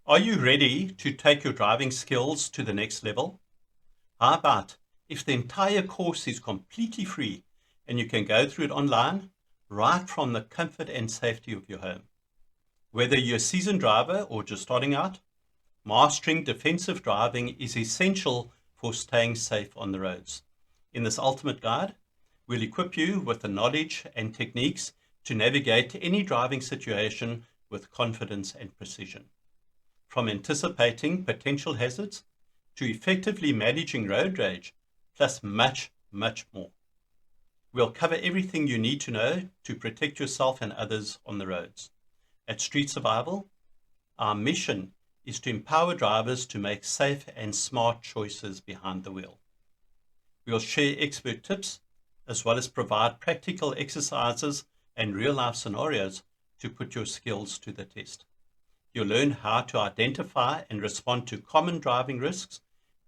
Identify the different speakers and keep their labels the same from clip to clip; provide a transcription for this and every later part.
Speaker 1: Are you ready to take your driving skills to the next level? How about if the entire course is completely free and you can go through it online right from the comfort and safety of your home? Whether you're a seasoned driver or just starting out, mastering defensive driving is essential for staying safe on the roads. In this ultimate guide, we'll equip you with the knowledge and techniques to navigate any driving situation with confidence and precision. From anticipating potential hazards to effectively managing road rage, plus much, much more. We'll cover everything you need to know to protect yourself and others on the roads. At Street Survival, our mission is to empower drivers to make safe and smart choices behind the wheel. We'll share expert tips as well as provide practical exercises and real-life scenarios to put your skills to the test. You'll learn how to identify and respond to common driving risks,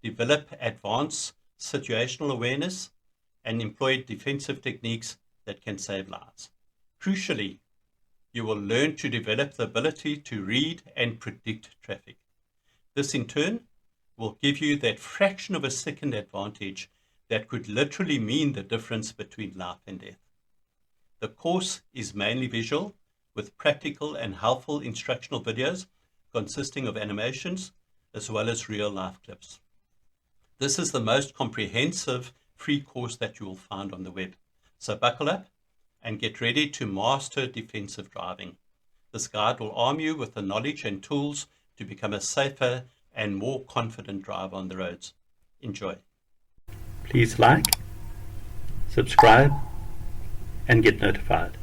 Speaker 1: develop advanced situational awareness, and employ defensive techniques that can save lives. Crucially, you will learn to develop the ability to read and predict traffic. This in turn will give you that fraction of a second advantage that could literally mean the difference between life and death. The course is mainly visual, with practical and helpful instructional videos consisting of animations as well as real-life clips. This is the most comprehensive free course that you will find on the web. So buckle up and get ready to master defensive driving. This guide will arm you with the knowledge and tools to become a safer and more confident driver on the roads. Enjoy. Please like, subscribe, and get notified.